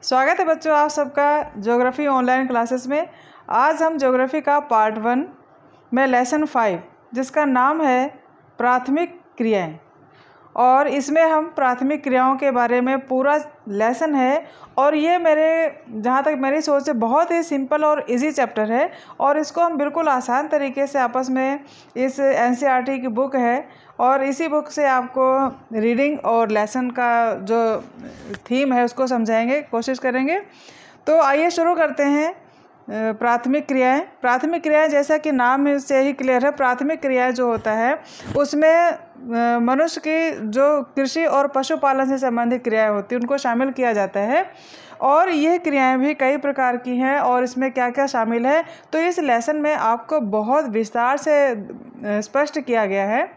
स्वागत है बच्चों आप सबका ज्योग्राफी ऑनलाइन क्लासेस में। आज हम ज्योग्राफी का पार्ट 1 में लेसन 5 जिसका नाम है प्राथमिक क्रियाएं, और इसमें हम प्राथमिक क्रियाओं के बारे में पूरा लेसन है। और ये जहाँ तक मेरी सोच से बहुत ही सिंपल और इजी चैप्टर है, और इसको हम बिल्कुल आसान तरीके से आपस में इस एनसीईआरटी की बुक है और इसी बुक से आपको रीडिंग और लेसन का जो थीम है उसको समझाएंगे, कोशिश करेंगे। तो आइए शुरू करते हैं। प्राथमिक क्रियाएं जैसा कि नाम से ही क्लियर है, प्राथमिक क्रियाएं जो होता है उसमें मनुष्य की जो कृषि और पशुपालन से संबंधित क्रियाएं होती हैं उनको शामिल किया जाता है। और यह क्रियाएं भी कई प्रकार की हैं और इसमें क्या क्या शामिल है तो इस लेसन में आपको बहुत विस्तार से स्पष्ट किया गया है।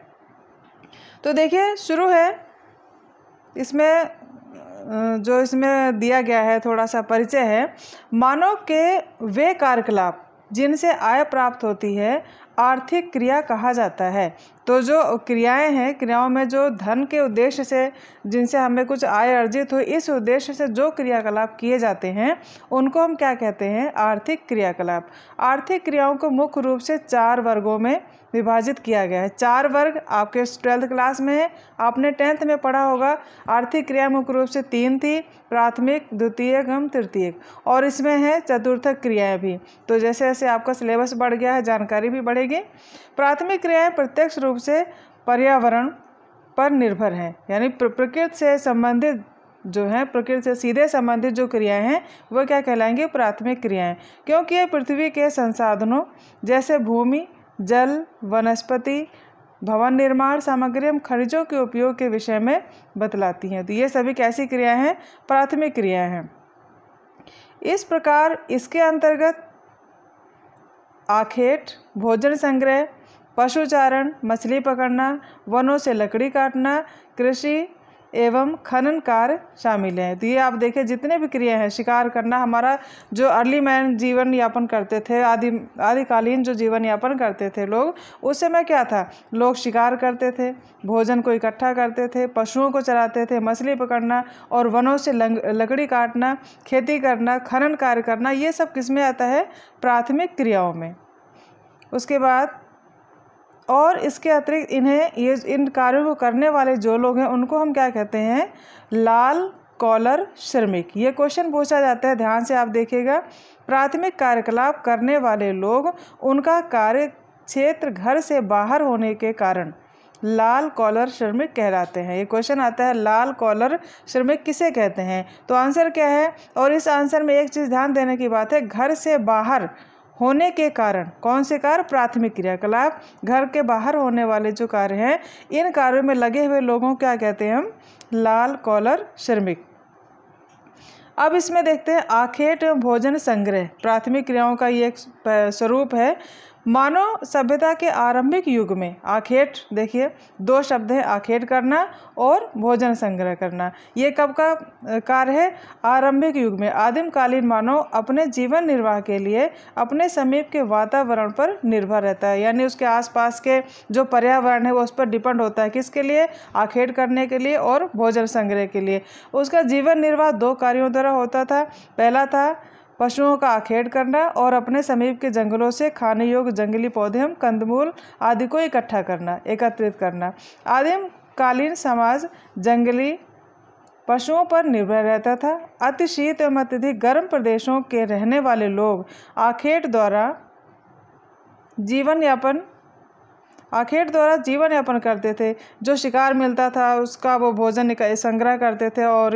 तो देखिए शुरू है, इसमें दिया गया है थोड़ा सा परिचय है। मानव के वे कार्यकलाप जिनसे आय प्राप्त होती है आर्थिक क्रिया कहा जाता है। तो जो क्रियाएं हैं, क्रियाओं में जो धन के उद्देश्य से जिनसे हमें कुछ आय अर्जित हो, इस उद्देश्य से जो क्रियाकलाप किए जाते हैं उनको हम क्या कहते हैं? आर्थिक क्रियाकलाप। आर्थिक क्रियाओं को मुख्य रूप से 4 वर्गों में विभाजित किया गया है। 4 वर्ग आपके 12th क्लास में है, आपने 10th में पढ़ा होगा। आर्थिक क्रिया मुख्य रूप से 3 थी, प्राथमिक, द्वितीयक एवं तृतीयक, और इसमें है चतुर्थक क्रियाएं भी। तो जैसे जैसे आपका सिलेबस बढ़ गया है जानकारी भी बढ़ेगी। प्राथमिक क्रियाएं प्रत्यक्ष रूप से पर्यावरण पर निर्भर हैं, यानी प्रकृति से संबंधित जो है, प्रकृति से सीधे संबंधित जो क्रियाएं हैं वो क्या कहलाएंगी? प्राथमिक क्रियाएं। क्योंकि ये पृथ्वी के संसाधनों जैसे भूमि, जल, वनस्पति, भवन निर्माण सामग्री एवं खनिजों के उपयोग के विषय में बतलाती हैं। तो ये सभी कैसी क्रियाएं हैं? प्राथमिक क्रियाएं हैं। इस प्रकार इसके अंतर्गत आखेट, भोजन संग्रह, पशुचारण, मछली पकड़ना, वनों से लकड़ी काटना, कृषि एवं खनन कार्य शामिल हैं। तो ये आप देखें जितने भी क्रिया हैं, शिकार करना, हमारा जो अर्ली मैन जीवन यापन करते थे, आदिकालीन जो जीवन यापन करते थे लोग, उस समय क्या था? लोग शिकार करते थे, भोजन को इकट्ठा करते थे, पशुओं को चराते थे, मछली पकड़ना और वनों से लकड़ी काटना, खेती करना, खनन कार्य करना, ये सब किस में आता है? प्राथमिक क्रियाओं में। उसके बाद और इसके अतिरिक्त इन कार्यों को करने वाले जो लोग हैं उनको हम क्या कहते हैं? लाल कॉलर श्रमिक। ये क्वेश्चन पूछा जाता है, ध्यान से आप देखिएगा। प्राथमिक कार्यकलाप करने वाले लोग, उनका कार्य क्षेत्र घर से बाहर होने के कारण लाल कॉलर श्रमिक कहलाते हैं। ये क्वेश्चन आता है, लाल कॉलर श्रमिक किसे कहते हैं? तो आंसर क्या है? और इस आंसर में एक चीज़ ध्यान देने की बात है, घर से बाहर होने के कारण। कौन से कार्य? प्राथमिक क्रियाकलाप। घर के बाहर होने वाले जो कार्य हैं, इन कार्यों में लगे हुए लोगों क्या कहते हैं हम? लाल कॉलर श्रमिक। अब इसमें देखते हैं आखेट एवं भोजन संग्रह। प्राथमिक क्रियाओं का ये एक स्वरूप है। मानव सभ्यता के आरंभिक युग में आखेट, देखिए 2 शब्द है, आखेट करना और भोजन संग्रह करना। ये कब का कार्य है? आरंभिक युग में। आदिमकालीन मानव अपने जीवन निर्वाह के लिए अपने समीप के वातावरण पर निर्भर रहता है, यानी उसके आसपास के जो पर्यावरण है वो उस पर डिपेंड होता है। किसके लिए? आखेट करने के लिए और भोजन संग्रह के लिए। उसका जीवन निर्वाह 2 कार्यों द्वारा होता था। पहला था पशुओं का आखेट करना और अपने समीप के जंगलों से खाने योग्य जंगली पौधे एवं कंदमूल आदि को इकट्ठा करना, एकत्रित करना। आदिम कालीन समाज जंगली पशुओं पर निर्भर रहता था। अति शीत एवं अत्यधिक गर्म प्रदेशों के रहने वाले लोग आखेट द्वारा जीवन यापन करते थे। जो शिकार मिलता था उसका वो भोजन संग्रह करते थे। और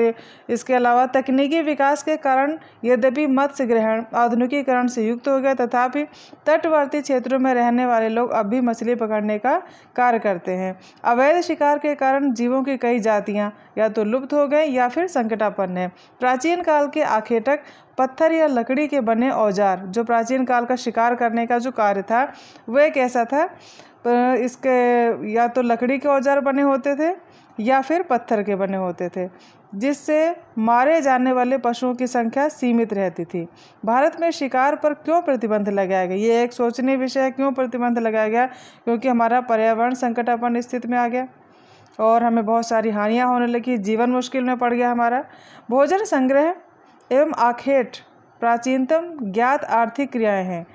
इसके अलावा तकनीकी विकास के कारण यद्यपि मत्स्य ग्रहण आधुनिकीकरण से युक्त हो गया, तथापि तटवर्ती क्षेत्रों में रहने वाले लोग अब भी मछली पकड़ने का कार्य करते हैं। अवैध शिकार के कारण जीवों की कई जातियां या तो लुप्त हो गई या फिर संकटापन्न है। प्राचीन काल के आखेटक पत्थर या लकड़ी के बने औजार, जो प्राचीन काल का शिकार करने का जो कार्य था वह कैसा था? इसके या तो लकड़ी के औजार बने होते थे या फिर पत्थर के बने होते थे, जिससे मारे जाने वाले पशुओं की संख्या सीमित रहती थी। भारत में शिकार पर क्यों प्रतिबंध लगाया गया? ये एक सोचनीय विषय है। क्यों प्रतिबंध लगाया गया? क्योंकि हमारा पर्यावरण संकटापन्न स्थिति में आ गया और हमें बहुत सारी हानियाँ होने लगी, जीवन मुश्किल में पड़ गया हमारा। भोजन संग्रह एवं आखेट प्राचीनतम ज्ञात आर्थिक क्रियाएं हैं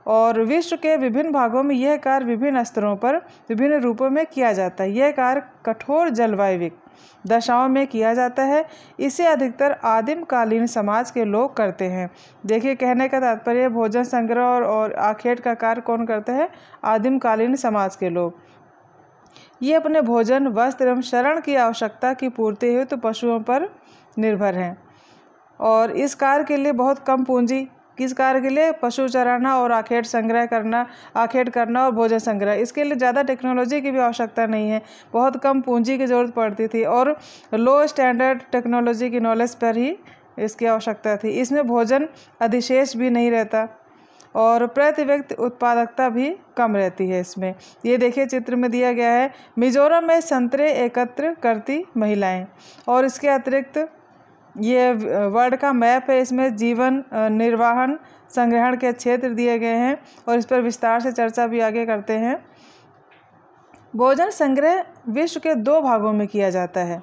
और विश्व के विभिन्न भागों में यह कार्य विभिन्न स्तरों पर विभिन्न रूपों में किया जाता है। यह कार्य कठोर जलवायविक दशाओं में किया जाता है। इसे अधिकतर आदिमकालीन समाज के लोग करते हैं। देखिए, कहने का तात्पर्य भोजन संग्रह और आखेट का कार्य कौन करते हैं? आदिमकालीन समाज के लोग। ये अपने भोजन, वस्त्र एवं शरण की आवश्यकता की पूर्ति हेतु पशुओं पर निर्भर हैं और इस कार्य के लिए बहुत कम पूंजी, किस कार्य के लिए? पशु चराना और आखेट संग्रह करना, आखेट करना और भोजन संग्रह। इसके लिए ज़्यादा टेक्नोलॉजी की भी आवश्यकता नहीं है, बहुत कम पूंजी की ज़रूरत पड़ती थी और लो स्टैंडर्ड टेक्नोलॉजी की नॉलेज पर ही इसकी आवश्यकता थी। इसमें भोजन अधिशेष भी नहीं रहता और प्रति व्यक्ति उत्पादकता भी कम रहती है इसमें। ये देखिए, चित्र में दिया गया है, मिजोरम में संतरे एकत्र करती महिलाएं। और इसके अतिरिक्त ये वर्ल्ड का मैप है, इसमें जीवन निर्वाहन संग्रहण के क्षेत्र दिए गए हैं और इस पर विस्तार से चर्चा भी आगे करते हैं। भोजन संग्रह विश्व के 2 भागों में किया जाता है।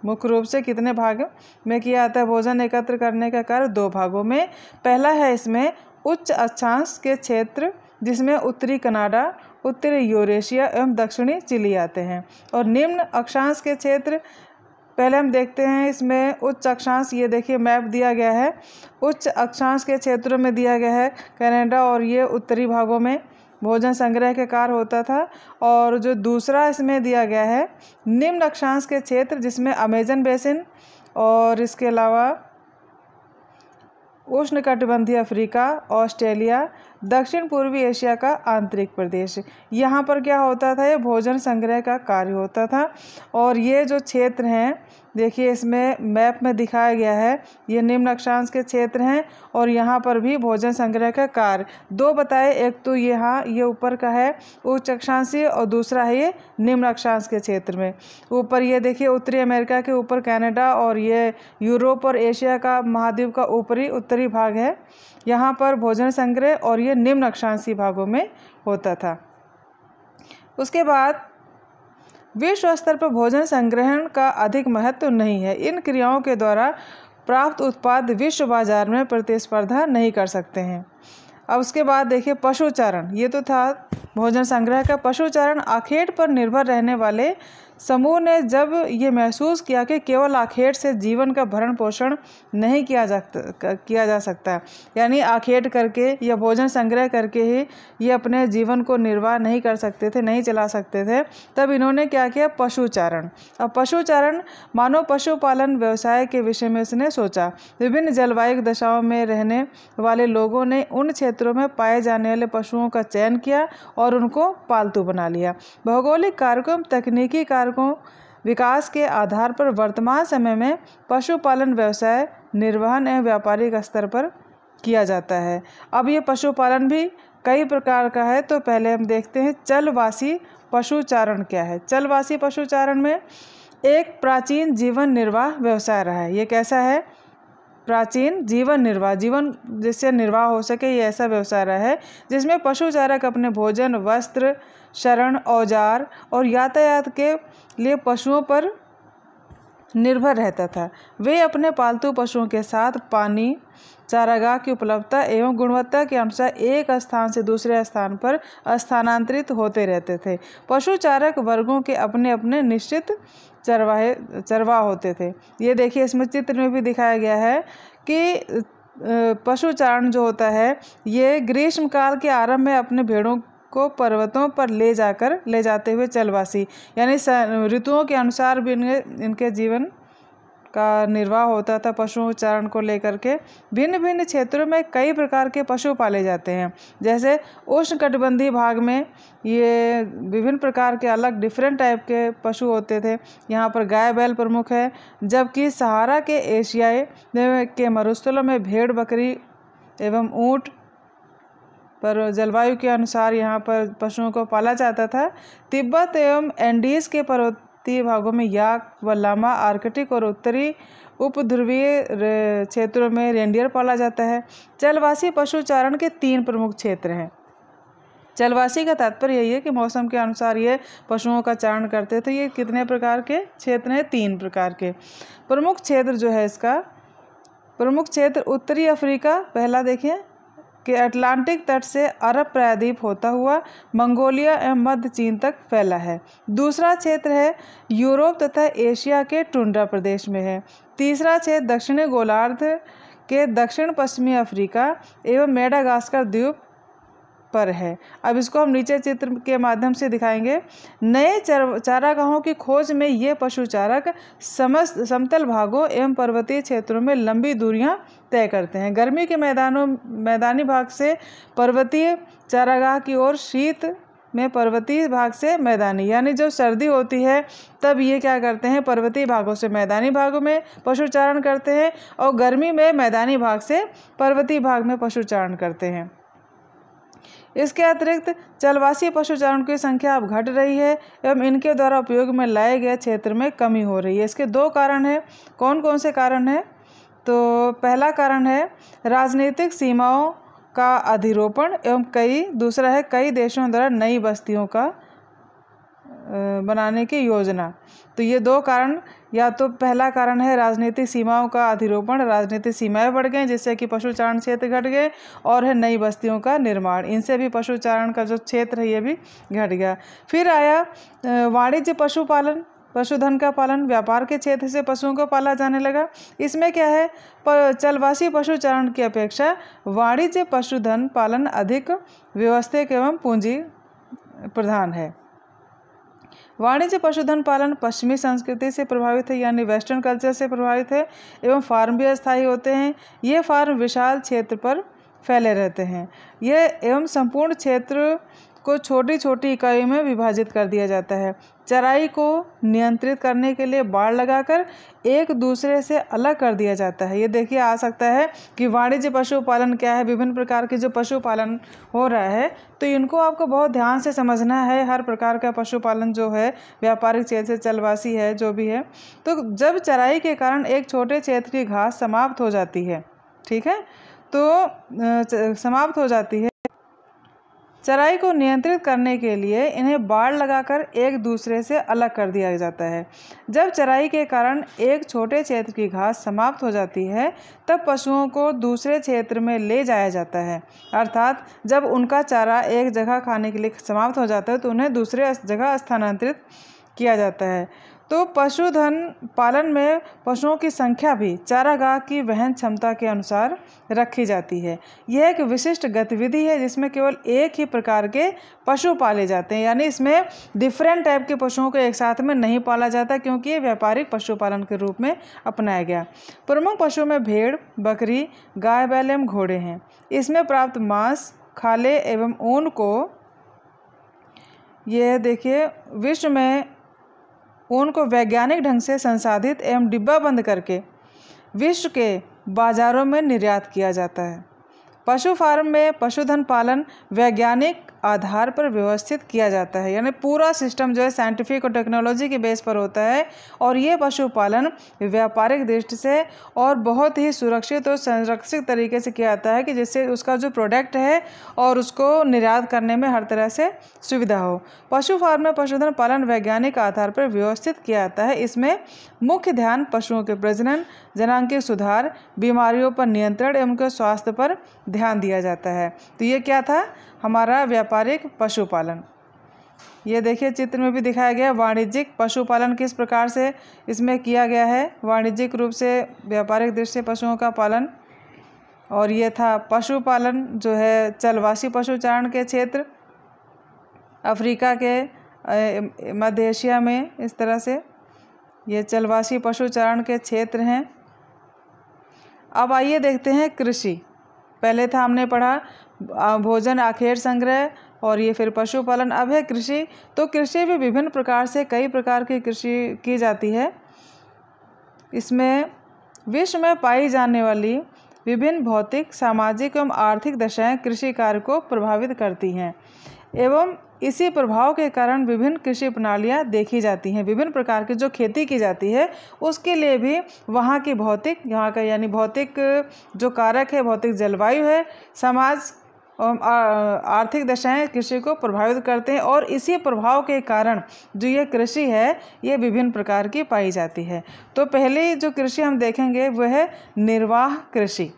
मुख्य रूप से कितने भाग में किया जाता है भोजन एकत्र करने का कार्य? 2 भागों में। पहला है इसमें उच्च अक्षांश के क्षेत्र, जिसमें उत्तरी कनाडा, उत्तरी यूरेशिया एवं दक्षिणी चिली आते हैं, और निम्न अक्षांश के क्षेत्र। पहले हम देखते हैं इसमें उच्च अक्षांश। ये देखिए मैप दिया गया है, उच्च अक्षांश के क्षेत्रों में दिया गया है कनाडा और ये उत्तरी भागों में भोजन संग्रह के कार्य होता था। और जो दूसरा इसमें दिया गया है निम्न अक्षांश के क्षेत्र, जिसमें अमेजन बेसिन और इसके अलावा उष्णकटिबंधीय अफ्रीका, ऑस्ट्रेलिया, दक्षिण पूर्वी एशिया का आंतरिक प्रदेश, यहाँ पर क्या होता था? ये भोजन संग्रह का कार्य होता था। और ये जो क्षेत्र हैं, देखिए इसमें मैप में दिखाया गया है, ये निम्न अक्षांश के क्षेत्र हैं और यहाँ पर भी भोजन संग्रह का कार्य 2 बताए। एक तो यहाँ ये ऊपर का है उच्च अक्षांशीय और दूसरा है ये निम्न अक्षांश के क्षेत्र में। ऊपर ये देखिए उत्तरी अमेरिका के ऊपर कनाडा और ये यूरोप और एशिया का महाद्वीप का ऊपरी उत्तरी भाग है, यहाँ पर भोजन संग्रह और ये निम्न अक्षांशीय भागों में होता था। उसके बाद विश्व स्तर पर भोजन संग्रहण का अधिक महत्व नहीं है। इन क्रियाओं के द्वारा प्राप्त उत्पाद विश्व बाजार में प्रतिस्पर्धा नहीं कर सकते हैं। अब उसके बाद देखिए पशुचारण, ये तो था भोजन संग्रह का। पशुचारण आखेट पर निर्भर रहने वाले समूह ने जब ये महसूस किया कि केवल आखेट से जीवन का भरण पोषण नहीं किया जा सकता, यानी आखेट करके या भोजन संग्रह करके ही ये अपने जीवन को निर्वाह नहीं कर सकते थे, नहीं चला सकते थे, तब इन्होंने क्या किया? पशुचारण। अब पशुचारण मानव पशुपालन व्यवसाय के विषय में इसने सोचा। विभिन्न जलवायु दशाओं में रहने वाले लोगों ने उन क्षेत्रों में पाए जाने वाले पशुओं का चयन किया और उनको पालतू बना लिया। भौगोलिक कारकों, तकनीकी कारकों विकास के आधार पर वर्तमान समय में पशुपालन व्यवसाय निर्वहन एवं व्यापारिक स्तर पर किया जाता है। अब ये पशुपालन भी कई प्रकार का है, तो पहले हम देखते हैं चलवासी पशुचारण क्या है। चलवासी पशुचारण में एक प्राचीन जीवन निर्वाह व्यवसाय रहा है। ये कैसा है? प्राचीन जीवन निर्वाह, जीवन जिससे निर्वाह हो सके, ये ऐसा व्यवसाय रहा है जिसमें पशुचारक अपने भोजन, वस्त्र, शरण, औजार और यातायात के लिए पशुओं पर निर्भर रहता था। वे अपने पालतू पशुओं के साथ पानी, चारागाह की उपलब्धता एवं गुणवत्ता के अनुसार एक स्थान से दूसरे स्थान पर स्थानांतरित होते रहते थे। पशुचारक वर्गों के अपने अपने निश्चित चरवाह होते थे। ये देखिए इसमें चित्र में भी दिखाया गया है कि पशुचारण जो होता है ये ग्रीष्मकाल के आरंभ में अपने भेड़ों को पर्वतों पर ले जाते हुए चलवासी, यानी ऋतुओं के अनुसार भी इनके जीवन का निर्वाह होता था। पशुचारण को लेकर के भिन्न भिन्न क्षेत्रों में कई प्रकार के पशु पाले जाते हैं। जैसे उष्णकटिबंधीय भाग में ये विभिन्न प्रकार के अलग डिफरेंट टाइप के पशु होते थे। यहाँ पर गाय बैल प्रमुख है, जबकि सहारा के एशियाई के मरुस्थलों में भेड़, बकरी एवं ऊँट पर जलवायु के अनुसार यहाँ पर पशुओं को पाला जाता था। तिब्बत एवं एंडीज के पर्वतीय भागों में याक व लामा, आर्कटिक और उत्तरी उपध्रुवीय क्षेत्रों में रेंडियर पाला जाता है। चलवासी पशुचारण के 3 प्रमुख क्षेत्र हैं। चलवासी का तात्पर्य यही है कि मौसम के अनुसार ये पशुओं का चारण करते थे। ये कितने प्रकार के क्षेत्र हैं? 3 प्रकार के। प्रमुख क्षेत्र जो है इसका प्रमुख क्षेत्र उत्तरी अफ्रीका, पहला देखिए कि अटलांटिक तट से अरब प्रायद्वीप होता हुआ मंगोलिया एवं मध्य चीन तक फैला है। दूसरा क्षेत्र है यूरोप तथा एशिया के टुंड्रा प्रदेश में है। तीसरा क्षेत्र दक्षिणी गोलार्ध के दक्षिण पश्चिमी अफ्रीका एवं मेडागास्कर द्वीप पर है। अब इसको हम नीचे चित्र के माध्यम से दिखाएंगे। नए चारागाहों की खोज में ये पशुचारक समतल भागों एवं पर्वतीय क्षेत्रों में लंबी दूरियां तय करते हैं। गर्मी के मैदानी भाग से पर्वतीय चारागाह की ओर, शीत में पर्वतीय भाग से मैदानी, यानी जब सर्दी होती है तब ये क्या करते हैं, पर्वतीय भागों से मैदानी भागों में पशुचारण करते हैं और गर्मी में मैदानी भाग से पर्वतीय भाग में पशुचारण करते हैं। इसके अतिरिक्त चलवासी पशुचारण की संख्या अब घट रही है एवं इनके द्वारा उपयोग में लाए गए क्षेत्र में कमी हो रही है। इसके दो कारण हैं। कौन कौन से कारण हैं? तो पहला कारण है राजनीतिक सीमाओं का अधिरोपण एवं दूसरा है कई देशों द्वारा नई बस्तियों का बनाने की योजना। तो ये दो कारण, या तो पहला कारण है राजनीतिक सीमाओं का अधिरोपण, राजनीतिक सीमाएं बढ़ गई जिससे कि पशुचारण क्षेत्र घट गए, और है नई बस्तियों का निर्माण, इनसे भी पशुचारण का जो क्षेत्र है ये भी घट गया। फिर आया वाणिज्य पशुपालन, पशुधन का पालन, व्यापार के क्षेत्र से पशुओं को पाला जाने लगा। इसमें क्या है, चलवासी पशुचारण की अपेक्षा वाणिज्य पशुधन पालन अधिक व्यवस्थित एवं पूंजी प्रधान है। वाणिज्य पशुधन पालन पश्चिमी संस्कृति से प्रभावित है, यानी वेस्टर्न कल्चर से प्रभावित है, एवं फार्म भी अस्थायी होते हैं। ये फार्म विशाल क्षेत्र पर फैले रहते हैं। यह एवं संपूर्ण क्षेत्र को छोटी छोटी इकाइयों में विभाजित कर दिया जाता है। चराई को नियंत्रित करने के लिए बाड़ लगाकर एक दूसरे से अलग कर दिया जाता है। ये देखिए आ सकता है कि वाणिज्य पशुपालन क्या है, विभिन्न प्रकार के जो पशुपालन हो रहा है, तो इनको आपको बहुत ध्यान से समझना है। हर प्रकार का पशुपालन जो है, व्यापारिक क्षेत्र से चलवासी है, जो भी है, तो जब चराई के कारण एक छोटे क्षेत्र की घास समाप्त हो जाती है, ठीक है, तो समाप्त हो जाती है, चराई को नियंत्रित करने के लिए इन्हें बाड़ लगाकर एक दूसरे से अलग कर दिया जाता है। जब चराई के कारण एक छोटे क्षेत्र की घास समाप्त हो जाती है तब पशुओं को दूसरे क्षेत्र में ले जाया जाता है, अर्थात जब उनका चारा एक जगह खाने के लिए समाप्त हो जाता है तो उन्हें दूसरे जगह स्थानांतरित किया जाता है। तो पशुधन पालन में पशुओं की संख्या भी चारागाह की वहन क्षमता के अनुसार रखी जाती है। यह एक विशिष्ट गतिविधि है जिसमें केवल एक ही प्रकार के पशु पाले जाते हैं, यानी इसमें डिफरेंट टाइप के पशुओं को एक साथ में नहीं पाला जाता, क्योंकि ये व्यापारिक पशुपालन के रूप में अपनाया गया। प्रमुख पशुओं में भेड़, बकरी, गाय, बैल एवं घोड़े हैं। इसमें प्राप्त मांस, खाले एवं ऊन को, यह देखिए, विश्व में ऊन को वैज्ञानिक ढंग से संसाधित एवं डिब्बा बंद करके विश्व के बाजारों में निर्यात किया जाता है। पशु फार्म में पशुधन पालन वैज्ञानिक आधार पर व्यवस्थित किया जाता है, यानी पूरा सिस्टम जो है साइंटिफिक और टेक्नोलॉजी के बेस पर होता है, और ये पशुपालन व्यापारिक दृष्टि से और बहुत ही सुरक्षित और संरक्षित तरीके से किया जाता है कि जिससे उसका जो प्रोडक्ट है और उसको निर्यात करने में हर तरह से सुविधा हो। पशु फार्म में पशुधन पालन वैज्ञानिक आधार पर व्यवस्थित किया जाता है। इसमें मुख्य ध्यान पशुओं के प्रजनन, जनांगीय सुधार, बीमारियों पर नियंत्रण एवं उनके स्वास्थ्य पर ध्यान दिया जाता है। तो ये क्या था, हमारा व्यापारिक पशुपालन। ये देखिए चित्र में भी दिखाया गया वाणिज्यिक पशुपालन किस प्रकार से इसमें किया गया है, वाणिज्यिक रूप से व्यापारिक दृष्टि से पशुओं का पालन। और ये था पशुपालन जो है चलवासी पशुचारण के क्षेत्र अफ्रीका के मध्य एशिया में, इस तरह से ये चलवासी पशुचारण के क्षेत्र हैं। अब आइए देखते हैं कृषि। पहले था हमने पढ़ा भोजन आखेर संग्रह, और ये फिर पशुपालन। अब है कृषि। तो कृषि भी विभिन्न प्रकार से कई प्रकार की कृषि की जाती है। इसमें विश्व में पाई जाने वाली विभिन्न भौतिक, सामाजिक एवं आर्थिक दशाएं कृषि कार्य को प्रभावित करती हैं, एवं इसी प्रभाव के कारण विभिन्न कृषि प्रणालियां देखी जाती हैं। विभिन्न प्रकार की जो खेती की जाती है उसके लिए भी वहाँ की भौतिक, यहाँ का यानी भौतिक जो कारक है, भौतिक जलवायु है, समाज और आर्थिक दशाएं कृषि को प्रभावित करते हैं, और इसी प्रभाव के कारण जो ये कृषि है ये विभिन्न प्रकार की पाई जाती है। तो पहले जो कृषि हम देखेंगे वह है निर्वाह कृषि।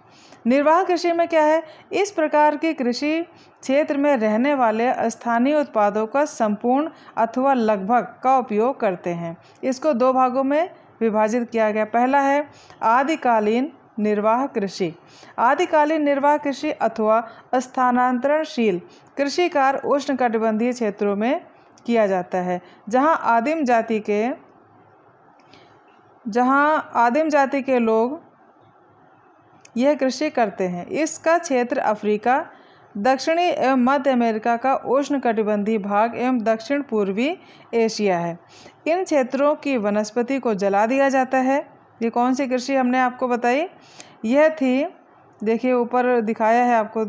निर्वाह कृषि में क्या है, इस प्रकार की कृषि क्षेत्र में रहने वाले स्थानीय उत्पादों का संपूर्ण अथवा लगभग का उपयोग करते हैं। इसको दो भागों में विभाजित किया गया। पहला है आदिकालीन निर्वाह कृषि। आदिकालीन निर्वाह कृषि अथवा स्थानांतरणशील कृषि कार्य उष्णकटिबंधीय क्षेत्रों में किया जाता है, जहां आदिम जाति के लोग यह कृषि करते हैं। इसका क्षेत्र अफ्रीका, दक्षिणी एवं मध्य अमेरिका का उष्णकटिबंधीय भाग एवं दक्षिण पूर्वी एशिया है। इन क्षेत्रों की वनस्पति को जला दिया जाता है। ये कौन सी कृषि हमने आपको बताई, यह थी, देखिए ऊपर दिखाया है आपको,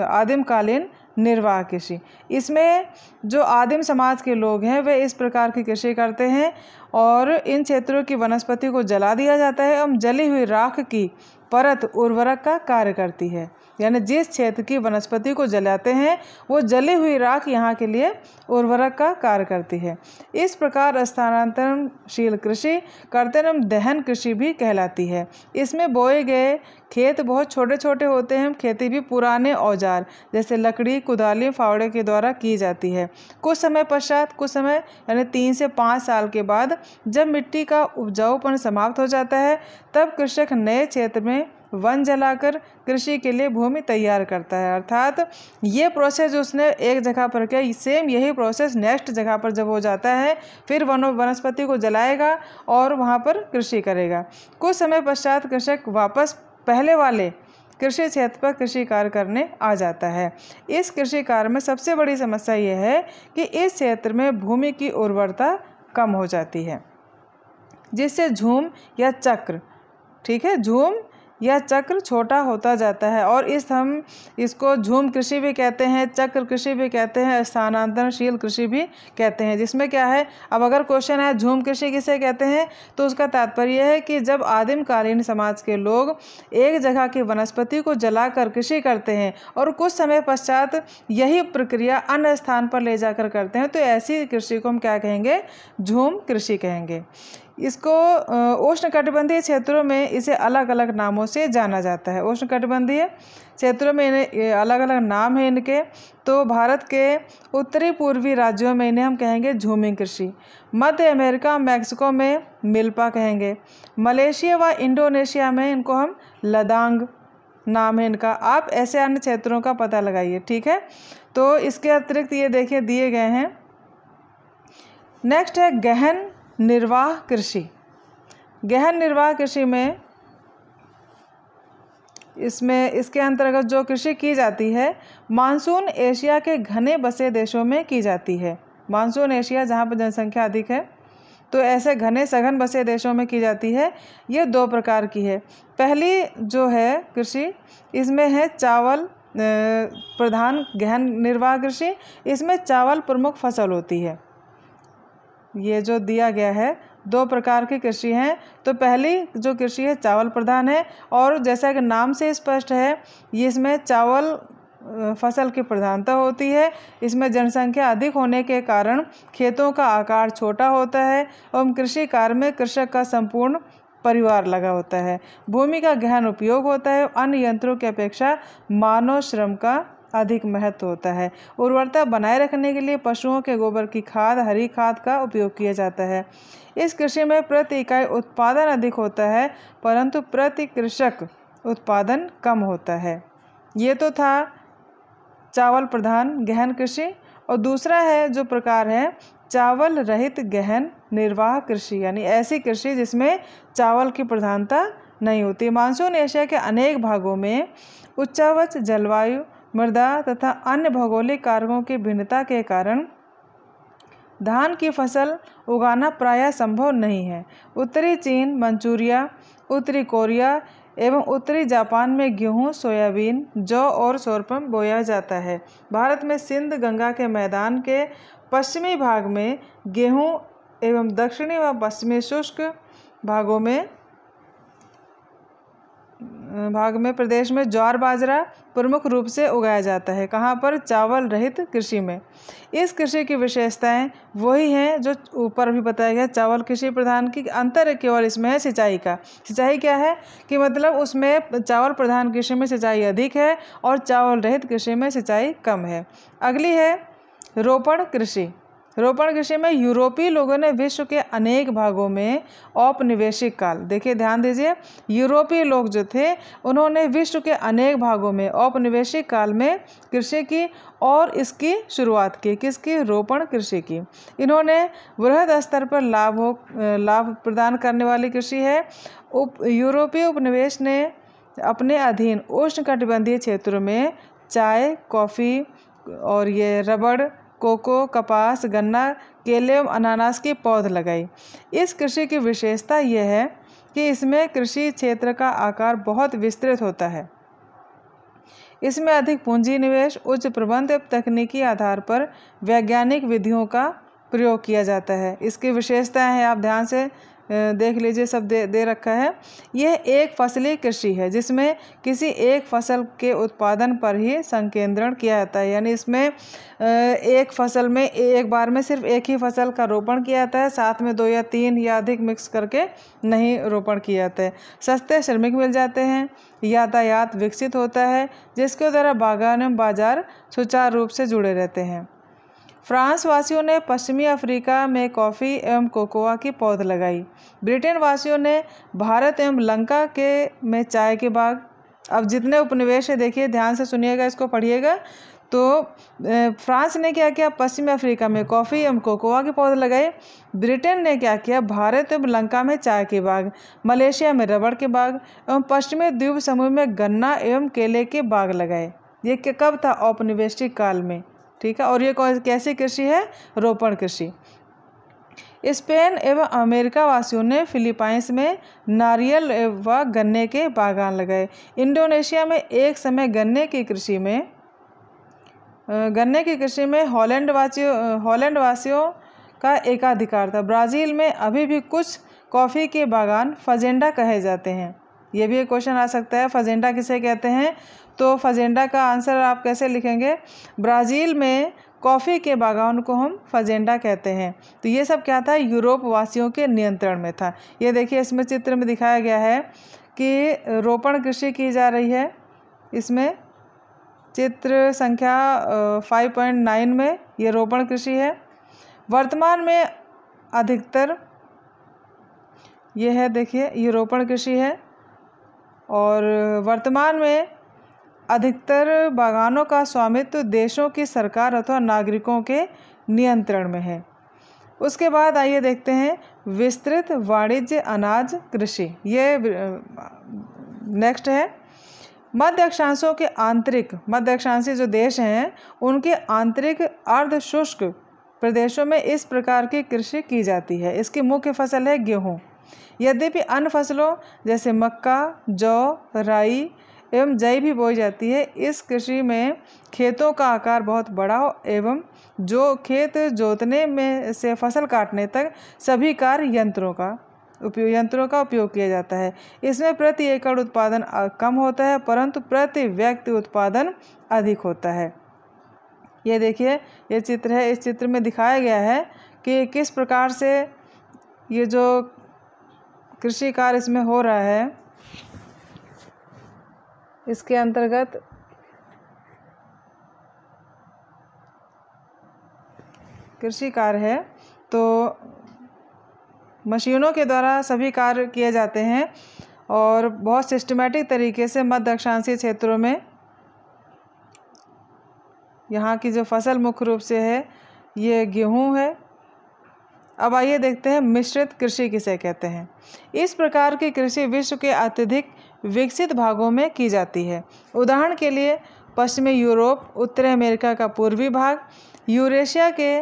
आदिमकालीन निर्वाह कृषि। इसमें जो आदिम समाज के लोग हैं वे इस प्रकार की कृषि करते हैं और इन क्षेत्रों की वनस्पति को जला दिया जाता है एवं जली हुई राख की परत उर्वरक का कार्य करती है। यानी जिस क्षेत्र की वनस्पति को जलाते हैं वो जली हुई राख यहाँ के लिए उर्वरक का कार्य करती है। इस प्रकार स्थानांतरणशील कृषि कर्तन दहन कृषि भी कहलाती है। इसमें बोए गए खेत बहुत छोटे छोटे होते हैं। खेती भी पुराने औजार जैसे लकड़ी, कुदाली, फावड़े के द्वारा की जाती है। कुछ समय यानी 3 से 5 साल के बाद जब मिट्टी का उपजाऊपन समाप्त हो जाता है तब कृषक नए क्षेत्र में वन जलाकर कृषि के लिए भूमि तैयार करता है। अर्थात ये प्रोसेस जो उसने एक जगह पर किया, सेम यही प्रोसेस नेक्स्ट जगह पर जब हो जाता है फिर वनस्पति को जलाएगा और वहाँ पर कृषि करेगा। कुछ समय पश्चात कृषक वापस पहले वाले कृषि क्षेत्र पर कृषि कार्य करने आ जाता है। इस कृषि कार्य में सबसे बड़ी समस्या यह है कि इस क्षेत्र में भूमि की उर्वरता कम हो जाती है, जिससे झूम या चक्र, ठीक है, झूम या चक्र छोटा होता जाता है और हम इसको झूम कृषि भी कहते हैं, चक्र कृषि भी कहते हैं, स्थानांतरणशील कृषि भी कहते हैं। जिसमें क्या है, अब अगर क्वेश्चन है झूम कृषि किसे कहते हैं तो उसका तात्पर्य है कि जब आदिमकालीन समाज के लोग एक जगह की वनस्पति को जलाकर कृषि करते हैं और कुछ समय पश्चात यही प्रक्रिया अन्य स्थान पर ले जाकर करते हैं तो ऐसी कृषि को हम क्या कहेंगे, झूम कृषि कहेंगे। इसको उष्णकटिबंधीय क्षेत्रों में इसे अलग अलग नामों से जाना जाता है। उष्णकटिबंधीय क्षेत्रों में इन्हें अलग अलग नाम है इनके। तो भारत के उत्तरी पूर्वी राज्यों में इन्हें हम कहेंगे झूमिंग कृषि, मध्य अमेरिका मैक्सिको में मिल्पा कहेंगे, मलेशिया व इंडोनेशिया में इनको हम लदांग नाम है इनका। आप ऐसे अन्य क्षेत्रों का पता लगाइए, ठीक है। तो इसके अतिरिक्त ये देखिए दिए गए हैं। नेक्स्ट है गहन निर्वाह कृषि। गहन निर्वाह कृषि में इसके अंतर्गत जो कृषि की जाती है मानसून एशिया के घने बसे देशों में की जाती है। मानसून एशिया जहाँ पर जनसंख्या अधिक है तो ऐसे घने सघन बसे देशों में की जाती है। ये 2 प्रकार की है। पहली जो है कृषि, इसमें है चावल प्रधान गहन निर्वाह कृषि। इसमें चावल प्रमुख फसल होती है। ये जो दिया गया है 2 प्रकार की कृषि हैं। तो पहली जो कृषि है चावल प्रधान है और जैसा कि नाम से स्पष्ट है ये इसमें चावल फसल की प्रधानता होती है। इसमें जनसंख्या अधिक होने के कारण खेतों का आकार छोटा होता है एवं कृषि कार्य में कृषक का संपूर्ण परिवार लगा होता है। भूमि का गहन उपयोग होता है। अन्य यंत्रों की अपेक्षा मानव श्रम का अधिक महत्व होता है। उर्वरता बनाए रखने के लिए पशुओं के गोबर की खाद, हरी खाद का उपयोग किया जाता है। इस कृषि में प्रति इकाई उत्पादन अधिक होता है परंतु प्रति कृषक उत्पादन कम होता है। ये तो था चावल प्रधान गहन कृषि। और दूसरा है जो प्रकार है चावल रहित गहन निर्वाह कृषि, यानी ऐसी कृषि जिसमें चावल की प्रधानता नहीं होती। मानसून एशिया के अनेक भागों में उच्चावच जलवायु, मृदा तथा अन्य भौगोलिक कारकों की भिन्नता के कारण धान की फसल उगाना प्रायः संभव नहीं है। उत्तरी चीन, मंचूरिया, उत्तरी कोरिया एवं उत्तरी जापान में गेहूं, सोयाबीन, जौ और सोरपम बोया जाता है। भारत में सिंध गंगा के मैदान के पश्चिमी भाग में गेहूं एवं दक्षिणी व पश्चिमी शुष्क भागों में भाग में प्रदेश में ज्वार बाजरा प्रमुख रूप से उगाया जाता है। कहाँ पर? चावल रहित कृषि में। इस कृषि की विशेषताएं वही हैं जो ऊपर भी बताया गया। चावल कृषि प्रधान की अंतर केवल इसमें है सिंचाई का। सिंचाई क्या है कि मतलब उसमें चावल प्रधान कृषि में सिंचाई अधिक है और चावल रहित कृषि में सिंचाई कम है। अगली है रोपण कृषि। रोपण कृषि में यूरोपीय लोगों ने विश्व के अनेक भागों में औपनिवेशिक काल, देखिए ध्यान दीजिए, यूरोपीय लोग जो थे उन्होंने विश्व के अनेक भागों में औपनिवेशिक काल में कृषि की और इसकी शुरुआत की। किसकी? रोपण कृषि की। इन्होंने वृहद स्तर पर लाभ प्रदान करने वाली कृषि है। यूरोपीय उपनिवेश ने अपने अधीन उष्णकटिबंधीय क्षेत्रों में चाय, कॉफ़ी और ये रबड़, कोको, कपास, गन्ना, केले एवं अनानास की पौध लगाई। इस कृषि की विशेषता यह है कि इसमें कृषि क्षेत्र का आकार बहुत विस्तृत होता है। इसमें अधिक पूंजी निवेश, उच्च प्रबंध एवं तकनीकी आधार पर वैज्ञानिक विधियों का प्रयोग किया जाता है। इसकी विशेषताएं हैं, आप ध्यान से देख लीजिए, सब दे रखा है। यह एक फसली कृषि है जिसमें किसी एक फसल के उत्पादन पर ही संकेंद्रण किया जाता है। यानी इसमें एक फसल में एक बार में सिर्फ एक ही फसल का रोपण किया जाता है, साथ में 2 या 3 या अधिक मिक्स करके नहीं रोपण किया जाता है। सस्ते श्रमिक मिल जाते हैं, यातायात विकसित होता है जिसके द्वारा बागान एवं बाजार सुचारू रूप से जुड़े रहते हैं। फ्रांस वासियों ने पश्चिमी अफ्रीका में कॉफ़ी एवं कोकोआ की पौध लगाई। ब्रिटेन वासियों ने भारत एवं लंका में चाय के बाग। अब जितने उपनिवेश है देखिए, ध्यान से सुनिएगा, इसको पढ़िएगा। तो फ्रांस ने क्या किया? पश्चिमी अफ्रीका में कॉफ़ी एवं कोकोआ के पौधे लगाए। ब्रिटेन ने क्या किया? भारत एवं लंका में चाय के बाग, मलेशिया में रबड़ के बाग एवं पश्चिमी द्वीप समूह में गन्ना एवं केले के बाग लगाए। ये कब था? औपनिवेशिक काल में। ठीक है। और ये कैसी कृषि है? रोपण कृषि। स्पेन एवं अमेरिका वासियों ने फिलीपाइंस में नारियल व गन्ने के बागान लगाए। इंडोनेशिया में एक समय गन्ने की कृषि में हॉलैंड वासियों का एकाधिकार था। ब्राज़ील में अभी भी कुछ कॉफ़ी के बागान फजेंडा कहे जाते हैं। ये भी एक क्वेश्चन आ सकता है, फजेंडा किसे कहते हैं? तो फजेंडा का आंसर आप कैसे लिखेंगे? ब्राज़ील में कॉफ़ी के बागान को हम फजेंडा कहते हैं। तो ये सब क्या था? यूरोप वासियों के नियंत्रण में था। ये देखिए, इसमें चित्र में दिखाया गया है कि रोपण कृषि की जा रही है। इसमें चित्र संख्या 5.9 में ये रोपण कृषि है। वर्तमान में अधिकतर ये है, देखिए ये रोपण कृषि है और वर्तमान में अधिकतर बागानों का स्वामित्व देशों की सरकार अथवा नागरिकों के नियंत्रण में है। उसके बाद आइए देखते हैं विस्तृत वाणिज्य अनाज कृषि। ये नेक्स्ट है। मध्य अक्षांशीय जो देश हैं उनके आंतरिक अर्ध शुष्क प्रदेशों में इस प्रकार की कृषि की जाती है। इसकी मुख्य फसल है गेहूँ। यद्यपि अन्य फसलों जैसे मक्का, जौ, राई एवं जई भी बोई जाती है। इस कृषि में खेतों का आकार बहुत बड़ा एवं जो खेत जोतने में से फसल काटने तक सभी कार्य यंत्रों का उपयोग किया जाता है। इसमें प्रति एकड़ उत्पादन कम होता है परंतु प्रति व्यक्ति उत्पादन अधिक होता है। ये देखिए, ये चित्र है। इस चित्र में दिखाया गया है कि किस प्रकार से ये जो कृषि कार्य इसमें हो रहा है। इसके अंतर्गत कृषि कार्य है तो मशीनों के द्वारा सभी कार्य किए जाते हैं और बहुत सिस्टमेटिक तरीके से मध्य अक्षांशीय क्षेत्रों में यहाँ की जो फसल मुख्य रूप से है ये गेहूँ है। अब आइए देखते हैं मिश्रित कृषि किसे कहते हैं। इस प्रकार की कृषि विश्व के अत्यधिक विकसित भागों में की जाती है। उदाहरण के लिए पश्चिमी यूरोप, उत्तरी अमेरिका का पूर्वी भाग, यूरेशिया के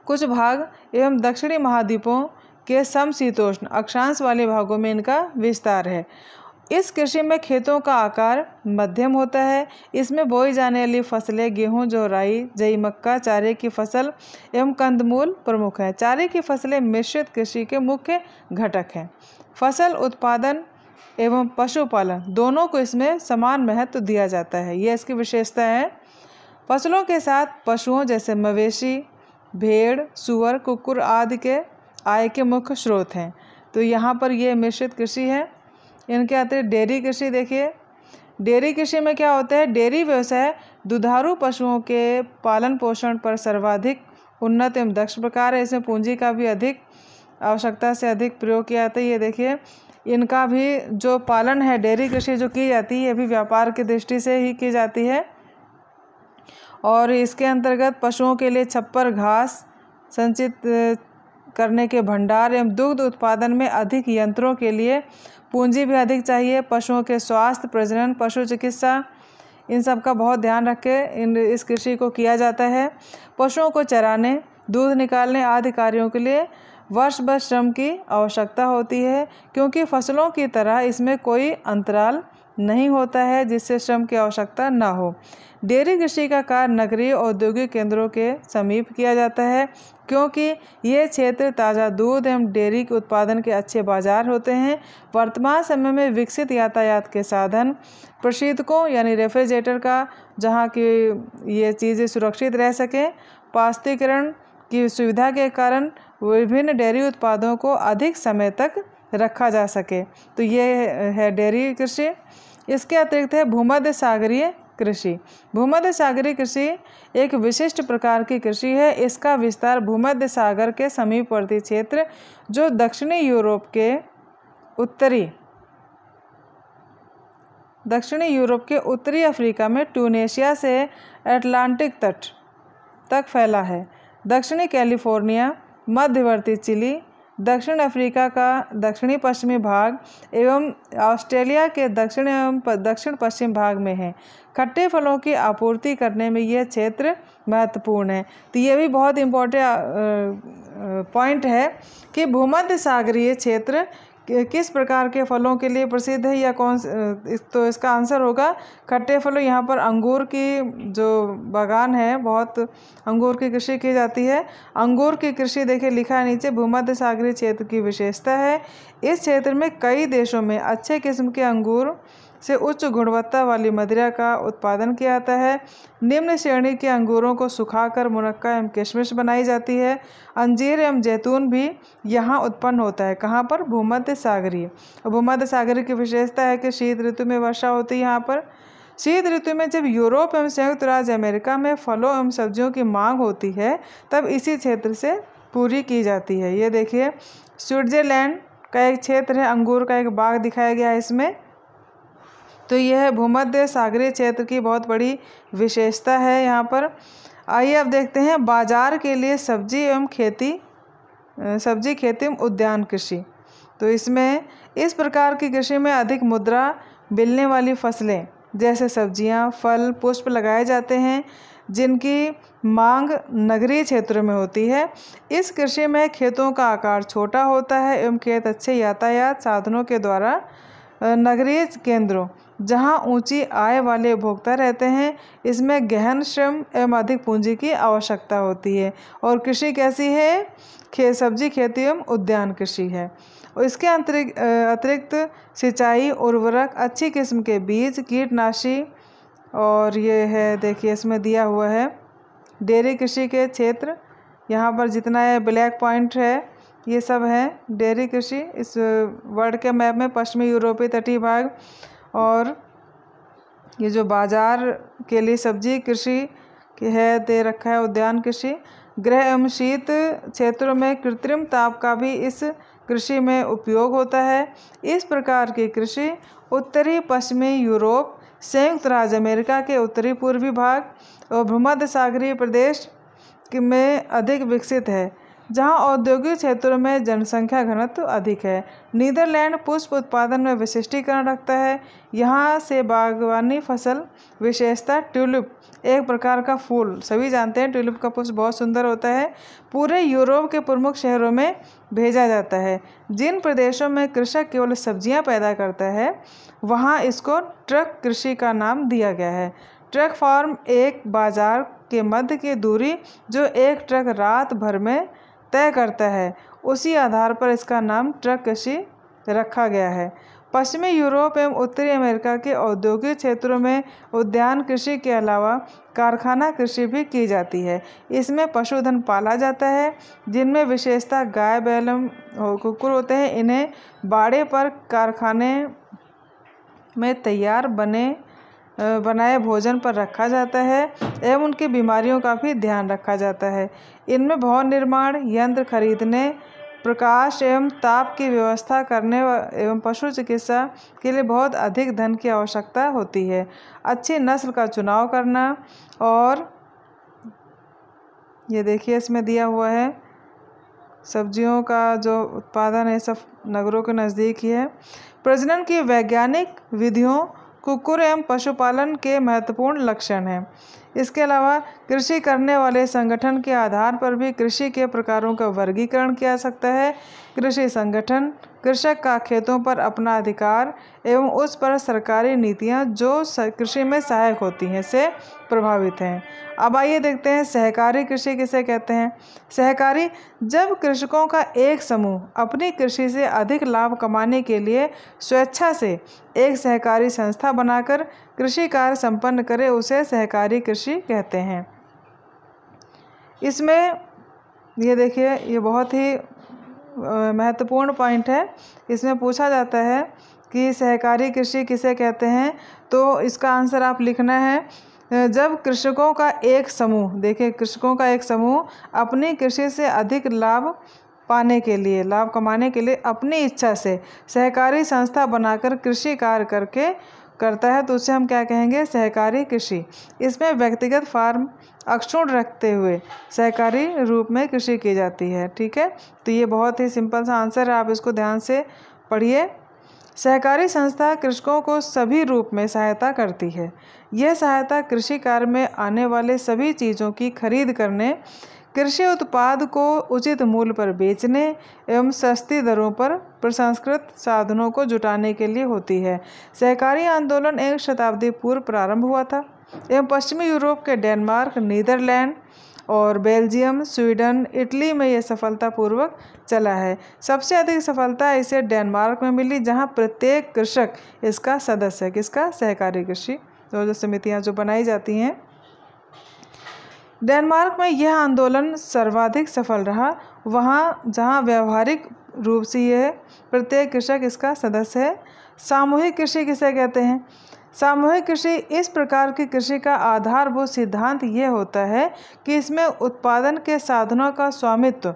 कुछ भाग एवं दक्षिणी महाद्वीपों के समशीतोष्ण अक्षांश वाले भागों में इनका विस्तार है। इस कृषि में खेतों का आकार मध्यम होता है। इसमें बोई जाने वाली फसलें गेहूं, जौ, राई, जई, मक्का, चारे की फसल एवं कंदमूल प्रमुख हैं। चारे की फसलें मिश्रित कृषि के मुख्य घटक हैं। फसल उत्पादन एवं पशुपालन दोनों को इसमें समान महत्व दिया जाता है। ये इसकी विशेषता है। फसलों के साथ पशुओं जैसे मवेशी, भेड़, सूअर, कुकुर आदि के आय के मुख्य स्रोत हैं। तो यहाँ पर ये मिश्रित कृषि है। इनके अतिरिक्त डेयरी कृषि देखिए, डेयरी कृषि में क्या होता है, डेयरी व्यवसाय दुधारू पशुओं के पालन पोषण पर सर्वाधिक उन्नत एवं दक्ष प्रकार है। इसमें पूंजी का भी अधिक आवश्यकता से अधिक प्रयोग किया जाता है। ये देखिए, इनका भी जो पालन है, डेयरी कृषि जो की जाती है, ये भी व्यापार की दृष्टि से ही की जाती है। और इसके अंतर्गत पशुओं के लिए छप्पर, घास संचित करने के भंडार एवं दुग्ध उत्पादन में अधिक यंत्रों के लिए पूंजी भी अधिक चाहिए। पशुओं के स्वास्थ्य, प्रजनन, पशु चिकित्सा, इन सब का बहुत ध्यान रख के इस कृषि को किया जाता है। पशुओं को चराने, दूध निकालने आदि कार्यों के लिए वर्ष भर श्रम की आवश्यकता होती है, क्योंकि फसलों की तरह इसमें कोई अंतराल नहीं होता है जिससे श्रम की आवश्यकता न हो। डेयरी कृषि का कार्य नगरीय औद्योगिक केंद्रों के समीप किया जाता है, क्योंकि ये क्षेत्र ताज़ा दूध एवं डेयरी के उत्पादन के अच्छे बाजार होते हैं। वर्तमान समय में विकसित यातायात के साधन, प्रशीतकों यानी रेफ्रिजरेटर का, जहाँ की ये चीज़ें सुरक्षित रह सकें, पास्तीकरण की सुविधा के कारण विभिन्न डेयरी उत्पादों को अधिक समय तक रखा जा सके। तो ये है डेयरी कृषि। इसके अतिरिक्त है भूमध्य सागरीय कृषि। भूमध्य सागरीय कृषि एक विशिष्ट प्रकार की कृषि है। इसका विस्तार भूमध्य सागर के समीपवर्ती क्षेत्र जो दक्षिणी यूरोप के उत्तरी अफ्रीका में ट्यूनेशिया से अटलांटिक तट तक फैला है। दक्षिणी कैलिफोर्निया, मध्यवर्ती चिली, दक्षिण अफ्रीका का दक्षिणी पश्चिमी भाग एवं ऑस्ट्रेलिया के दक्षिण एवं दक्षिण पश्चिम भाग में है। खट्टे फलों की आपूर्ति करने में यह क्षेत्र महत्वपूर्ण है। तो ये भी बहुत इम्पोर्टेंट पॉइंट है कि भूमध्य सागरीय क्षेत्र किस प्रकार के फलों के लिए प्रसिद्ध है या तो इसका आंसर होगा खट्टे फलों। यहाँ पर अंगूर की जो बागान है, बहुत अंगूर की कृषि की जाती है। अंगूर की कृषि देखिए लिखा है नीचे, भूमध्य सागरीय क्षेत्र की विशेषता है। इस क्षेत्र में कई देशों में अच्छे किस्म के अंगूर से उच्च गुणवत्ता वाली मदिरा का उत्पादन किया जाता है। निम्न श्रेणी के अंगूरों को सुखाकर मुनक्का एवं किशमिश बनाई जाती है। अंजीर एवं जैतून भी यहाँ उत्पन्न होता है। कहाँ पर? भूमध्य सागरीय। भूमध्य सागरीय की विशेषता है कि शीत ऋतु में वर्षा होती है यहाँ पर। शीत ऋतु में जब यूरोप एवं संयुक्त राज्य अमेरिका में फलों एवं सब्जियों की मांग होती है, तब इसी क्षेत्र से पूरी की जाती है। ये देखिए, स्विट्जरलैंड का एक क्षेत्र है, अंगूर का एक बाग दिखाया गया है इसमें। तो यह भूमध्य सागरीय क्षेत्र की बहुत बड़ी विशेषता है यहाँ पर। आइए अब देखते हैं बाजार के लिए सब्जी खेती एवं उद्यान कृषि। तो इसमें इस प्रकार की कृषि में अधिक मुद्रा मिलने वाली फसलें जैसे सब्जियां, फल, पुष्प लगाए जाते हैं, जिनकी मांग नगरीय क्षेत्रों में होती है। इस कृषि में खेतों का आकार छोटा होता है एवं खेत अच्छे यातायात साधनों के द्वारा नगरीय केंद्रों जहां ऊंची आय वाले उपभोक्ता रहते हैं, इसमें गहन श्रम एवं अधिक पूंजी की आवश्यकता होती है। और कृषि कैसी है? सब्जी खेती एवं उद्यान कृषि है। और इसके अतिरिक्त सिंचाई, उर्वरक, अच्छी किस्म के बीज, कीटनाशी, और ये है देखिए इसमें दिया हुआ है डेयरी कृषि के क्षेत्र। यहाँ पर जितना है ब्लैक पॉइंट है, ये सब है डेयरी कृषि इस वर्ल्ड के मैप में। पश्चिमी यूरोपीय तटीय भाग, और ये जो बाजार के लिए सब्जी कृषि है दे रखा है उद्यान कृषि। गृह एवं शीत क्षेत्रों में कृत्रिम ताप का भी इस कृषि में उपयोग होता है। इस प्रकार की कृषि उत्तरी पश्चिमी यूरोप, संयुक्त राज्य अमेरिका के उत्तरी पूर्वी भाग और भूमध्य सागरीय प्रदेश में अधिक विकसित है, जहां औद्योगिक क्षेत्रों में जनसंख्या घनत्व अधिक है। नीदरलैंड पुष्प उत्पादन में विशिष्टीकरण रखता है। यहाँ से बागवानी फसल विशेषता ट्यूलिप, एक प्रकार का फूल, सभी जानते हैं ट्यूलिप का पुष्प बहुत सुंदर होता है, पूरे यूरोप के प्रमुख शहरों में भेजा जाता है। जिन प्रदेशों में कृषक केवल सब्जियां पैदा करता है, वहाँ इसको ट्रक कृषि का नाम दिया गया है। ट्रक फार्म एक बाजार के मध्य की दूरी जो एक ट्रक रात भर में तय करता है, उसी आधार पर इसका नाम ट्रक कृषि रखा गया है। पश्चिमी यूरोप एवं उत्तरी अमेरिका के औद्योगिक क्षेत्रों में उद्यान कृषि के अलावा कारखाना कृषि भी की जाती है। इसमें पशुधन पाला जाता है, जिनमें विशेषतः गाय, बैल और कुकुर होते हैं। इन्हें बाड़े पर कारखाने में तैयार बनाए भोजन पर रखा जाता है एवं उनकी बीमारियों का भी ध्यान रखा जाता है। इनमें भवन निर्माण, यंत्र खरीदने, प्रकाश एवं ताप की व्यवस्था करने एवं पशु चिकित्सा के लिए बहुत अधिक धन की आवश्यकता होती है। अच्छी नस्ल का चुनाव करना, और ये देखिए इसमें दिया हुआ है सब्जियों का जो उत्पादन है सब नगरों के नज़दीक ही है। प्रजनन की वैज्ञानिक विधियों कुक्कुर एवं पशुपालन के महत्वपूर्ण लक्षण हैं। इसके अलावा कृषि करने वाले संगठन के आधार पर भी कृषि के प्रकारों का वर्गीकरण किया जा सकता है। कृषि संगठन कृषक का खेतों पर अपना अधिकार एवं उस पर सरकारी नीतियां जो कृषि में सहायक होती हैं से प्रभावित हैं। अब आइए देखते हैं सहकारी कृषि किसे कहते हैं। सहकारी, जब कृषकों का एक समूह अपनी कृषि से अधिक लाभ कमाने के लिए स्वेच्छा से एक सहकारी संस्था बनाकर कृषि कार्य संपन्न करे, उसे सहकारी कृषि कहते हैं। इसमें ये देखिए, ये बहुत ही महत्वपूर्ण पॉइंट है। इसमें पूछा जाता है कि सहकारी कृषि किसे कहते हैं, तो इसका आंसर आप लिखना है जब कृषकों का एक समूह, देखिए कृषकों का एक समूह अपनी कृषि से अधिक लाभ पाने के लिए, लाभ कमाने के लिए अपनी इच्छा से सहकारी संस्था बनाकर कृषि कार्य करता है, तो उसे हम क्या कहेंगे, सहकारी कृषि। इसमें व्यक्तिगत फार्म अक्षुण्ण रखते हुए सहकारी रूप में कृषि की जाती है। ठीक है, तो ये बहुत ही सिंपल सा आंसर है, आप इसको ध्यान से पढ़िए। सहकारी संस्था कृषकों को सभी रूप में सहायता करती है। यह सहायता कृषि कार्य में आने वाले सभी चीज़ों की खरीद करने, कृषि उत्पाद को उचित मूल्य पर बेचने एवं सस्ती दरों पर प्रसंस्कृत साधनों को जुटाने के लिए होती है। सहकारी आंदोलन 1 शताब्दी पूर्व प्रारंभ हुआ था एवं पश्चिमी यूरोप के डेनमार्क, नीदरलैंड और बेल्जियम, स्वीडन, इटली में यह सफलतापूर्वक चला है। सबसे अधिक सफलता इसे डेनमार्क में मिली, जहां प्रत्येक कृषक इसका सदस्य है। किसका? सहकारी कृषि जो समितियां जो बनाई जाती हैं। डेनमार्क में यह आंदोलन सर्वाधिक सफल रहा, वहाँ जहाँ व्यावहारिक रूप से यह प्रत्येक कृषक इसका सदस्य है। सामूहिक कृषि किसे कहते हैं? सामूहिक कृषि इस प्रकार की कृषि का आधारभूत सिद्धांत ये होता है कि इसमें उत्पादन के साधनों का स्वामित्व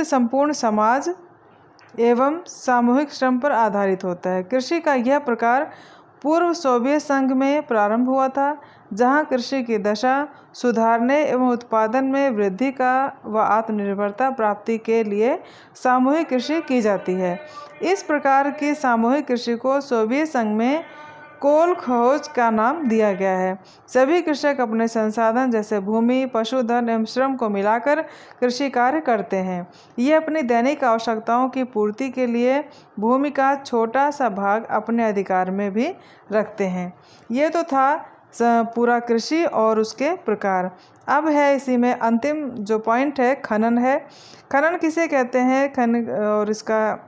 संपूर्ण समाज एवं सामूहिक श्रम पर आधारित होता है। कृषि का यह प्रकार पूर्व सोवियत संघ में प्रारंभ हुआ था, जहां कृषि की दशा सुधारने एवं उत्पादन में वृद्धि का व आत्मनिर्भरता प्राप्ति के लिए सामूहिक कृषि की जाती है। इस प्रकार की सामूहिक कृषि को सोवियत संघ में कोलखोज का नाम दिया गया है। सभी कृषक अपने संसाधन जैसे भूमि, पशुधन एवं श्रम को मिलाकर कृषि कार्य करते हैं। ये अपनी दैनिक आवश्यकताओं की पूर्ति के लिए भूमि का छोटा सा भाग अपने अधिकार में भी रखते हैं। ये तो था पूरा कृषि और उसके प्रकार। अब है इसी में अंतिम जो पॉइंट है, खनन है। खनन किसे कहते हैं, खनन और इसका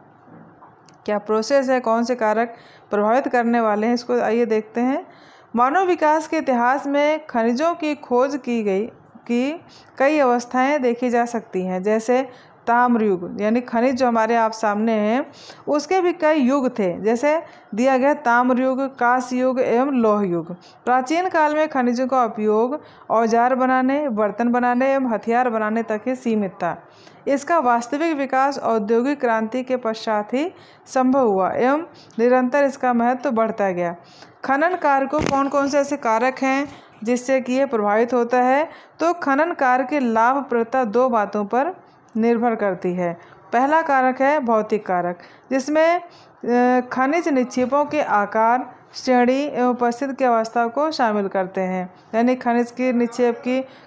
क्या प्रोसेस है, कौन से कारक प्रभावित करने वाले हैं, इसको आइए देखते हैं। मानव विकास के इतिहास में खनिजों की खोज की गई कि कई अवस्थाएं देखी जा सकती हैं, जैसे ताम्र युग, यानी खनिज जो हमारे आप सामने हैं उसके भी कई युग थे, जैसे दिया गया ताम्र युग, कांस्य युग एवं लौह युग। प्राचीन काल में खनिजों का उपयोग औजार बनाने, बर्तन बनाने एवं हथियार बनाने तक ही सीमित था। इसका वास्तविक विकास औद्योगिक क्रांति के पश्चात ही संभव हुआ एवं निरंतर इसका महत्व बढ़ता गया। खनन कार्य को कौन कौन से ऐसे कारक हैं जिससे कि ये प्रभावित होता है, तो खनन कार्य की लाभप्रदता 2 बातों पर निर्भर करती है। पहला कारक है भौतिक कारक, जिसमें खनिज निक्षेपों के आकार, श्रेणी एवं उपस्थिति की अवस्था को शामिल करते हैं। यानी खनिज की निक्षेप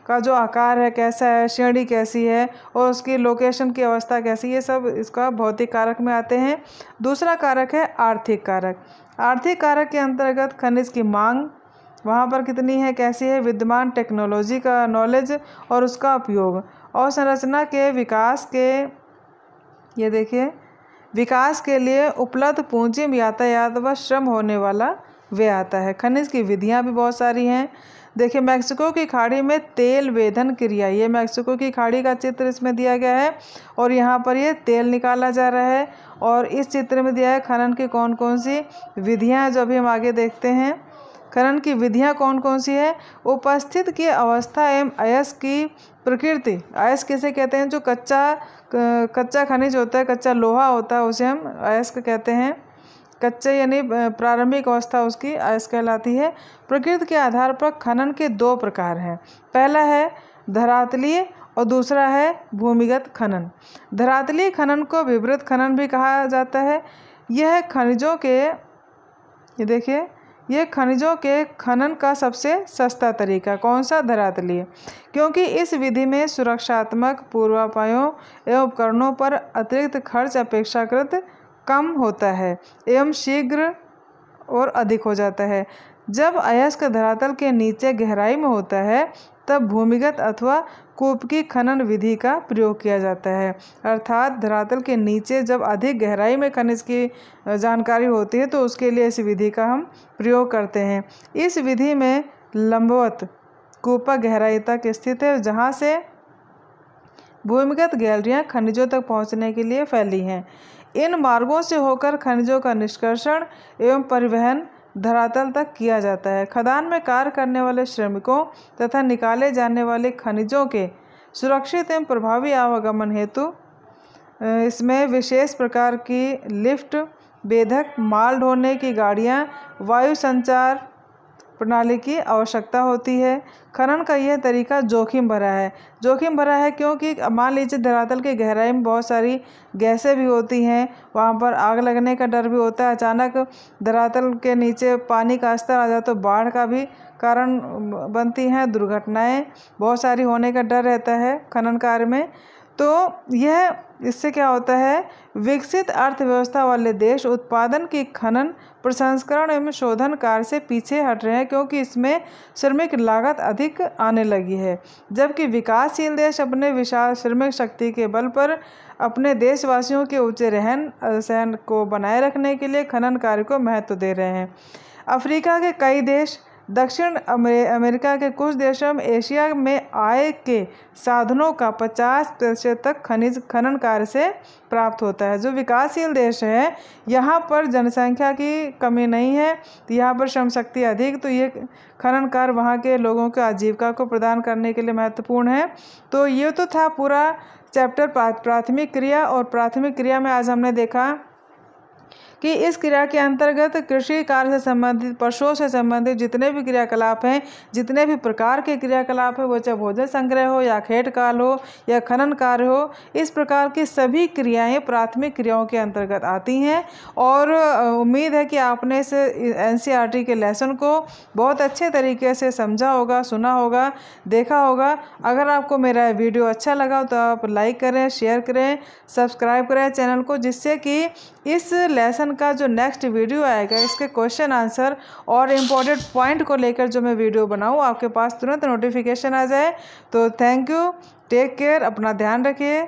का जो आकार है कैसा है, श्रेणी कैसी है और उसकी लोकेशन की अवस्था कैसी, ये सब इसका भौतिक कारक में आते हैं। दूसरा कारक है आर्थिक कारक। आर्थिक कारक के अंतर्गत खनिज की मांग वहाँ पर कितनी है, कैसी है, विद्यमान टेक्नोलॉजी का नॉलेज और उसका उपयोग, और संरचना के विकास के, ये देखिए, विकास के लिए उपलब्ध पूंजी में यातायात व श्रम होने वाला वे आता है। खनिज की विधियां भी बहुत सारी हैं। देखिए, मैक्सिको की खाड़ी में तेल वेधन क्रिया, ये मैक्सिको की खाड़ी का चित्र इसमें दिया गया है और यहाँ पर ये तेल निकाला जा रहा है। और इस चित्र में दिया है खनन की कौन कौन सी विधियाँ, जो अभी हम आगे देखते हैं। खनन की विधियाँ कौन कौन सी है? उपस्थित की अवस्था एवं अयस्क की प्रकृति। अयस्क किसे कहते हैं? जो कच्चा खनिज होता है, कच्चा लोहा होता है, उसे हम अयस्क कहते हैं। कच्चे यानी प्रारंभिक अवस्था उसकी अयस्क कहलाती है। प्रकृति के आधार पर खनन के दो प्रकार हैं। पहला है धरातलीय और दूसरा है भूमिगत खनन। धरातलीय खनन को विवृत खनन भी कहा जाता है। यह खनिजों के, ये देखिए, ये खनिजों के खनन का सबसे सस्ता तरीका। कौन सा? धरातलीय। क्योंकि इस विधि में सुरक्षात्मक पूर्वापायों एवं उपकरणों पर अतिरिक्त खर्च अपेक्षाकृत कम होता है एवं शीघ्र और अधिक हो जाता है। जब अयस्क धरातल के नीचे गहराई में होता है तब भूमिगत अथवा कूप की खनन विधि का प्रयोग किया जाता है। अर्थात धरातल के नीचे जब अधिक गहराई में खनिज की जानकारी होती है तो उसके लिए इस विधि का हम प्रयोग करते हैं। इस विधि में लंबवत कूपा गहराई तक स्थित है, जहाँ से भूमिगत गैलरियाँ खनिजों तक पहुँचने के लिए फैली हैं। इन मार्गों से होकर खनिजों का निष्कर्षण एवं परिवहन धरातल तक किया जाता है। खदान में कार्य करने वाले श्रमिकों तथा निकाले जाने वाले खनिजों के सुरक्षित एवं प्रभावी आवागमन हेतु इसमें विशेष प्रकार की लिफ्ट, बेधक, माल ढोने की गाड़ियाँ, वायु संचार प्रणाली की आवश्यकता होती है। खनन का यह तरीका जोखिम भरा है। जोखिम भरा है क्योंकि मान लीजिए धरातल की गहराई में बहुत सारी गैसें भी होती हैं, वहाँ पर आग लगने का डर भी होता है। अचानक धरातल के नीचे पानी का स्तर आ जाए तो बाढ़ का भी कारण बनती हैं। दुर्घटनाएं बहुत सारी होने का डर रहता है खनन कार्य में। तो यह इससे क्या होता है, विकसित अर्थव्यवस्था वाले देश उत्पादन की खनन, प्रसंस्करण एवं शोधन कार्य से पीछे हट रहे हैं क्योंकि इसमें श्रमिक लागत अधिक आने लगी है। जबकि विकासशील देश अपने विशाल श्रमिक शक्ति के बल पर अपने देशवासियों के ऊंचे रहन सहन को बनाए रखने के लिए खनन कार्य को महत्व दे रहे हैं। अफ्रीका के कई देश, दक्षिण अमेरिका के कुछ देशों में, एशिया में आय के साधनों का 50% तक खनन कार्य से प्राप्त होता है। जो विकासशील देश है यहाँ पर जनसंख्या की कमी नहीं है, तो यहाँ पर श्रम शक्ति अधिक, तो ये खनन कार्य वहाँ के लोगों को आजीविका को प्रदान करने के लिए महत्वपूर्ण है। तो ये तो था पूरा चैप्टर प्राथमिक क्रिया। और प्राथमिक क्रिया में आज हमने देखा कि इस क्रिया के अंतर्गत कृषि कार्य से संबंधित, पशुओं से संबंधित जितने भी क्रियाकलाप हैं, जितने भी प्रकार के क्रियाकलाप हैं, वो चाहे भोजन संग्रह हो या खेत काल हो या खनन कार्य हो, इस प्रकार की सभी क्रियाएं प्राथमिक क्रियाओं के अंतर्गत आती हैं। और उम्मीद है कि आपने इस NCERT के लेसन को बहुत अच्छे तरीके से समझा होगा, सुना होगा, देखा होगा। अगर आपको मेरा वीडियो अच्छा लगा तो आप लाइक करें, शेयर करें, सब्सक्राइब करें चैनल को, जिससे कि इस लेसन का जो नेक्स्ट वीडियो आएगा इसके क्वेश्चन आंसर और इम्पोर्टेंट पॉइंट को लेकर जो मैं वीडियो बनाऊँ आपके पास तुरंत नोटिफिकेशन आ जाए। तो थैंक यू, टेक केयर, अपना ध्यान रखिए।